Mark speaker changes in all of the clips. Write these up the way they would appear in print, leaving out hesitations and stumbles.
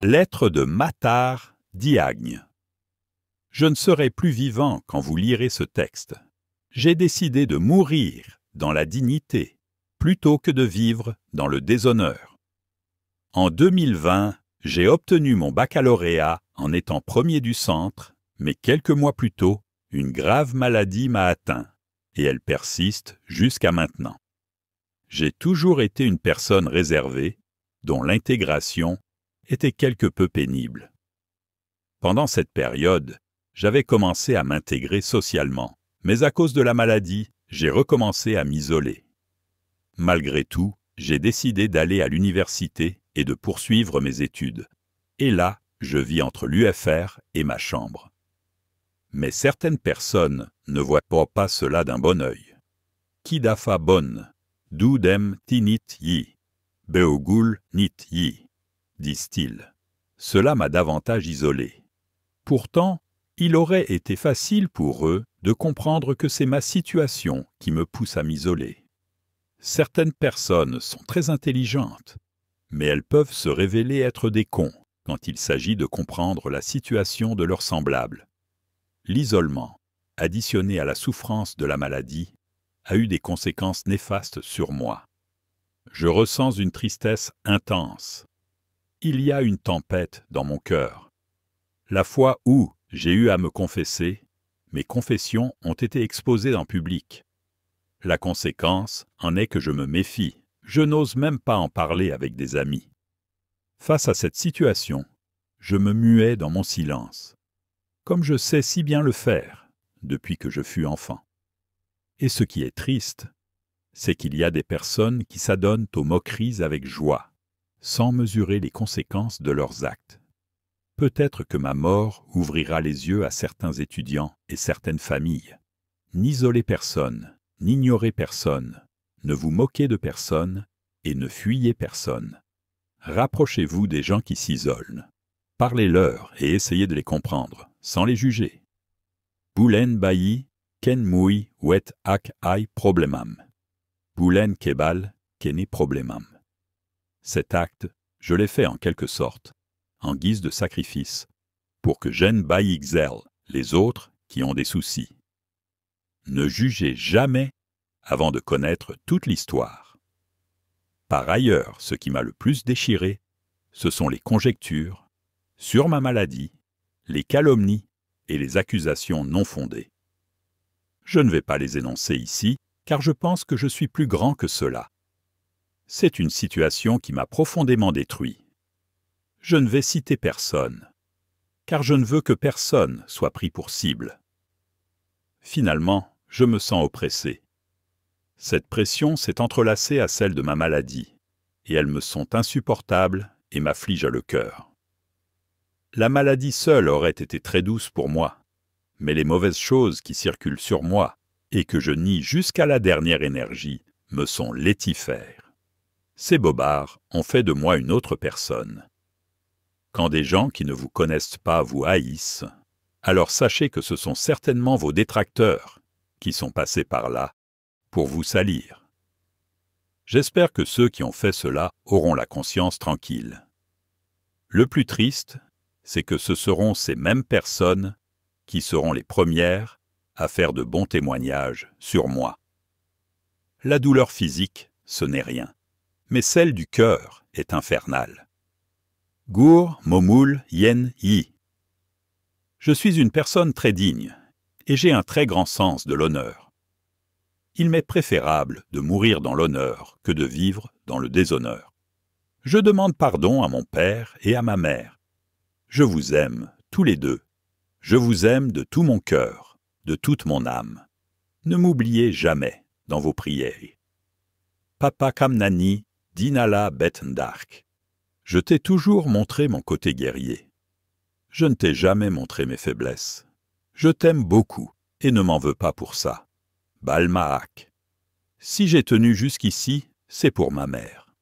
Speaker 1: Lettre de Matar Diagne. Je ne serai plus vivant quand vous lirez ce texte. J'ai décidé de mourir dans la dignité plutôt que de vivre dans le déshonneur. En 2020, j'ai obtenu mon baccalauréat en étant premier du centre, mais quelques mois plus tôt, une grave maladie m'a atteint, et elle persiste jusqu'à maintenant. J'ai toujours été une personne réservée, dont l'intégration était quelque peu pénible. Pendant cette période, j'avais commencé à m'intégrer socialement, mais à cause de la maladie, j'ai recommencé à m'isoler. Malgré tout, j'ai décidé d'aller à l'université et de poursuivre mes études. Et là, je vis entre l'UFR et ma chambre. Mais certaines personnes ne voient pas cela d'un bon œil. Kidafa bonne, doudem tinit yi, beogul nit yi, disent-ils. Cela m'a davantage isolé. Pourtant, il aurait été facile pour eux de comprendre que c'est ma situation qui me pousse à m'isoler. Certaines personnes sont très intelligentes, mais elles peuvent se révéler être des cons quand il s'agit de comprendre la situation de leurs semblables. L'isolement, additionné à la souffrance de la maladie, a eu des conséquences néfastes sur moi. Je ressens une tristesse intense. Il y a une tempête dans mon cœur. La fois où j'ai eu à me confesser, mes confessions ont été exposées en public. La conséquence en est que je me méfie. Je n'ose même pas en parler avec des amis. Face à cette situation, je me muais dans mon silence, comme je sais si bien le faire depuis que je fus enfant. Et ce qui est triste, c'est qu'il y a des personnes qui s'adonnent aux moqueries avec joie, sans mesurer les conséquences de leurs actes. Peut-être que ma mort ouvrira les yeux à certains étudiants et certaines familles. N'isolez personne, n'ignorez personne, ne vous moquez de personne et ne fuyez personne. Rapprochez-vous des gens qui s'isolent. Parlez-leur et essayez de les comprendre, sans les juger. Boulen bayi, ken mui wet ak ai problemam. Boulen kebal, kene problemam. Cet acte, je l'ai fait en quelque sorte, en guise de sacrifice, pour que j'en bayi xel, les autres qui ont des soucis. Ne jugez jamais avant de connaître toute l'histoire. Par ailleurs, ce qui m'a le plus déchiré, ce sont les conjectures sur ma maladie, les calomnies et les accusations non fondées. Je ne vais pas les énoncer ici, car je pense que je suis plus grand que cela. C'est une situation qui m'a profondément détruit. Je ne vais citer personne, car je ne veux que personne soit pris pour cible. Finalement, je me sens oppressé. Cette pression s'est entrelacée à celle de ma maladie, et elles me sont insupportables et m'affligent le cœur. La maladie seule aurait été très douce pour moi, mais les mauvaises choses qui circulent sur moi et que je nie jusqu'à la dernière énergie me sont létifères. Ces bobards ont fait de moi une autre personne. Quand des gens qui ne vous connaissent pas vous haïssent, alors sachez que ce sont certainement vos détracteurs qui sont passés par là pour vous salir. J'espère que ceux qui ont fait cela auront la conscience tranquille. Le plus triste, c'est que ce seront ces mêmes personnes qui seront les premières à faire de bons témoignages sur moi. La douleur physique, ce n'est rien, mais celle du cœur est infernale. Gur momul yen yi. Je suis une personne très digne, et j'ai un très grand sens de l'honneur. Il m'est préférable de mourir dans l'honneur que de vivre dans le déshonneur. Je demande pardon à mon père et à ma mère. Je vous aime, tous les deux. Je vous aime de tout mon cœur, de toute mon âme. Ne m'oubliez jamais dans vos prières. Papa Kamnani, Dinala Betendark. Je t'ai toujours montré mon côté guerrier. Je ne t'ai jamais montré mes faiblesses. Je t'aime beaucoup et ne m'en veux pas pour ça. Balmaak. Si j'ai tenu jusqu'ici, c'est pour ma mère.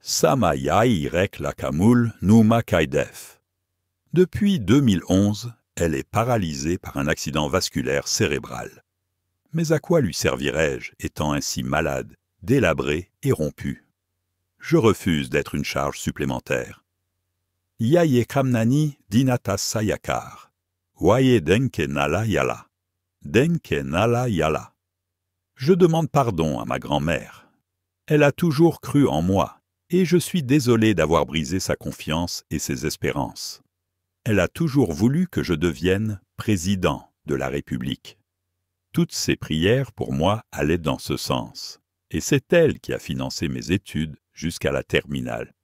Speaker 1: Sama Yairek Lakamul Numa Kaidef. Depuis 2011, elle est paralysée par un accident vasculaire cérébral. Mais à quoi lui servirais-je, étant ainsi malade, délabré et rompu? Je refuse d'être une charge supplémentaire. Yaye kamnani dinatas sayakar. Waye denke nala yala. Denke nala yala. Je demande pardon à ma grand-mère. Elle a toujours cru en moi, et je suis désolé d'avoir brisé sa confiance et ses espérances. Elle a toujours voulu que je devienne président de la République. Toutes ses prières pour moi allaient dans ce sens, et c'est elle qui a financé mes études jusqu'à la terminale.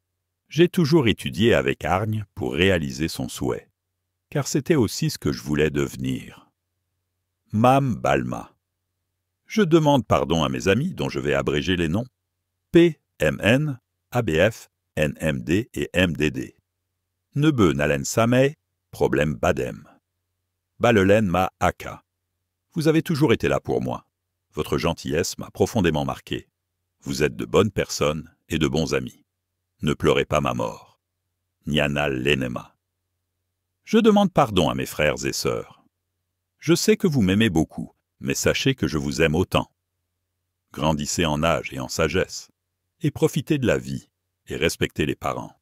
Speaker 1: J'ai toujours étudié avec hargne pour réaliser son souhait, car c'était aussi ce que je voulais devenir. Mam Balma. Je demande pardon à mes amis dont je vais abréger les noms. P, MN, ABF, NMD et MDD. Nebeu Nalen Sameh, problème Badem. Balelen Ma Aka. Vous avez toujours été là pour moi. Votre gentillesse m'a profondément marqué. Vous êtes de bonnes personnes et de bons amis. Ne pleurez pas ma mort. Nyana Lenema. Je demande pardon à mes frères et sœurs. Je sais que vous m'aimez beaucoup, mais sachez que je vous aime autant. Grandissez en âge et en sagesse, et profitez de la vie, et respectez les parents.